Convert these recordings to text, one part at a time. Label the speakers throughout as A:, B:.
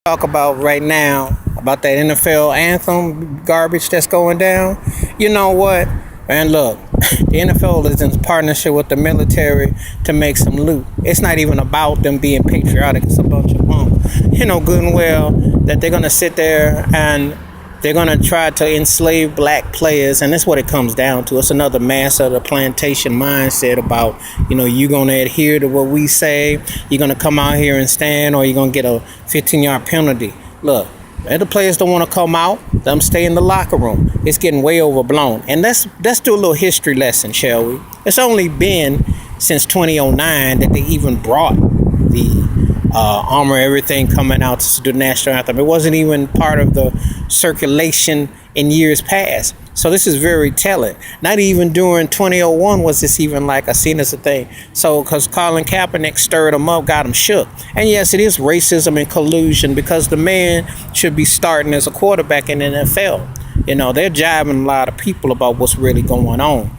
A: Talk about right now about that NFL anthem garbage that's going down. You know what? Man, look, the NFL is in partnership with the military to make some loot. It's not even about them being patriotic. It's a bunch of bunk. You know good and well that they're gonna sit there and they're gonna try to enslave black players, and that's what it comes down to. It's another mass of the plantation mindset about, you're gonna adhere to what we say, you're gonna come out here and stand, or you're gonna get a 15-yard penalty. Look, if the players don't want to come out, let them stay in the locker room. It's getting way overblown. And let's do a little history lesson, shall we? It's only been since 2009 that they even brought the armor, everything coming out to do the national anthem. It wasn't even part of the circulation in years past. So this is very telling. Not even during 2001 was this even like seen as a thing. So because Colin Kaepernick stirred them up, got them shook. And yes, it is racism and collusion because the man should be starting as a quarterback in the NFL. They're jibing a lot of people about what's really going on,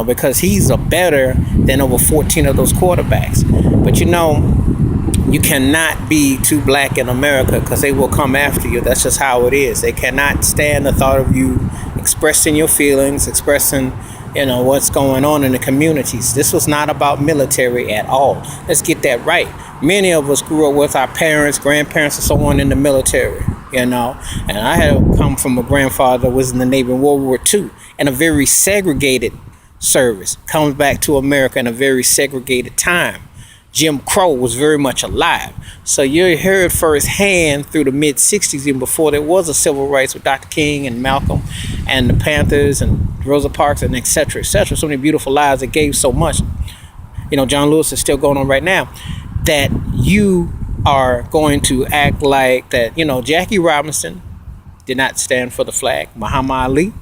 A: because he's a better than over 14 of those quarterbacks. But you cannot be too black in America because they will come after you. That's just how it is. They cannot stand the thought of you expressing your feelings, expressing, what's going on in the communities. This was not about military at all. Let's get that right. Many of us grew up with our parents, grandparents, and so on in the military, and I had come from a grandfather who was in the Navy in World War II in a very segregated service, comes back to America in a very segregated time. Jim Crow was very much alive. So you heard firsthand through the mid-'60s, even before there was a civil rights with Dr. King and Malcolm and the Panthers and Rosa Parks and et cetera, et cetera. So many beautiful lives that gave so much. John Lewis is still going on right now. That you are going to act like that, Jackie Robinson did not stand for the flag. Muhammad Ali,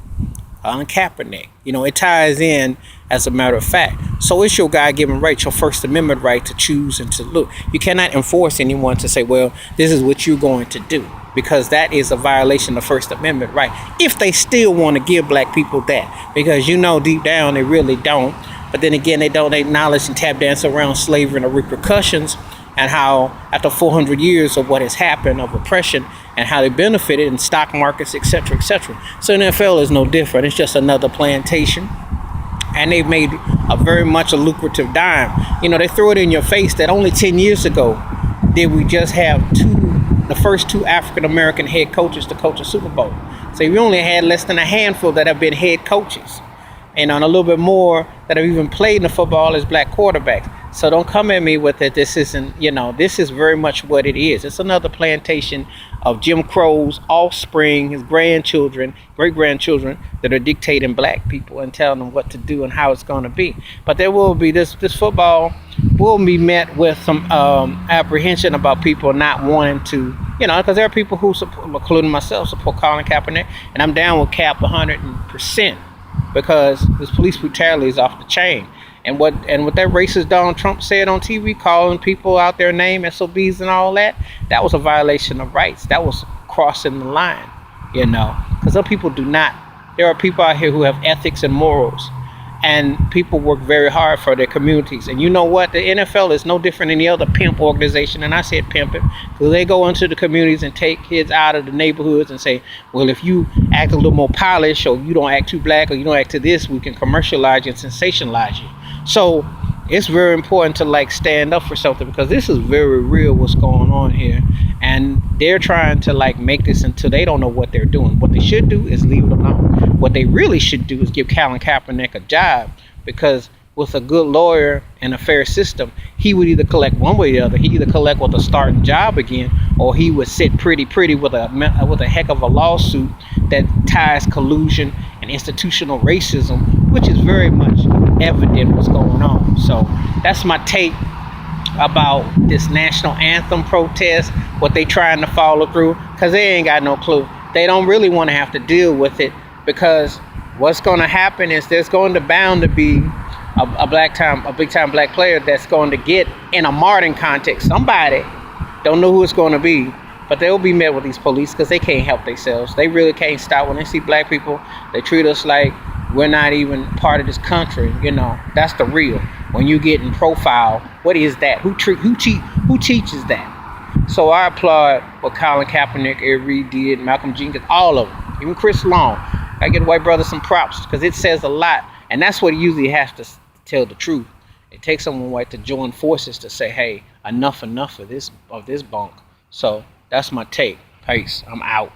A: Colin Kaepernick. It ties in as a matter of fact. So it's your God-given right, your First Amendment right to choose and to look. You cannot enforce anyone to say, well, this is what you're going to do, because that is a violation of First Amendment right. If they still want to give black people that, because deep down they really don't. But then again, they don't acknowledge and tap dance around slavery and the repercussions and how after 400 years of what has happened of oppression and how they benefited in stock markets, et cetera, et cetera. So NFL is no different. It's just another plantation. And they've made a very much a lucrative dime. They throw it in your face that only 10 years ago did we just have the first two African-American head coaches to coach a Super Bowl. So we only had less than a handful that have been head coaches. And on a little bit more that have even played in the football as black quarterbacks. So don't come at me with it. This isn't, this is very much what it is. It's another plantation of Jim Crow's offspring, his grandchildren, great-grandchildren that are dictating black people and telling them what to do and how it's going to be. But there will be this football will be met with some apprehension about people not wanting to, because there are people who support, including myself, support Colin Kaepernick, and I'm down with Cap 100%. Because this police brutality is off the chain. And what that racist Donald Trump said on TV, calling people out their name, SOBs and all that was a violation of rights. That was crossing the line, because some people do not. There are people out here who have ethics and morals, and people work very hard for their communities. And you know what? The NFL is no different than any other pimp organization, and I said pimping, because they go into the communities and take kids out of the neighborhoods and say, well, if you act a little more polished, or you don't act too black, or you don't act to this, we can commercialize you and sensationalize you. So it's very important to stand up for something, because this is very real what's going on here. And they're trying to make this until they don't know what they're doing. What they should do is leave it alone. What they really should do is give Colin Kaepernick a job, because with a good lawyer and a fair system, he would either collect one way or the other. He either collect with a starting job again, or he would sit pretty with a heck of a lawsuit that ties collusion and institutional racism, which is very much evident what's going on. So that's my take about this national anthem protest, what they trying to follow through, because they ain't got no clue. They don't really want to have to deal with it, because what's going to happen is there's going to bound to be a big time black player that's going to get in a martyrdom context. Somebody, don't know who it's going to be, but they'll be met with these police because they can't help themselves. They really can't stop. When they see black people, they treat us like we're not even part of this country. That's the real. When you get in profile, what is that? Who teaches that? So I applaud what Colin Kaepernick, Ed Reed did, Malcolm Jenkins, all of them, even Chris Long. I give white brothers some props because it says a lot, and that's what it usually has to tell the truth. It takes someone white to join forces to say, "Hey, enough of this bunk." So that's my take. Peace. I'm out.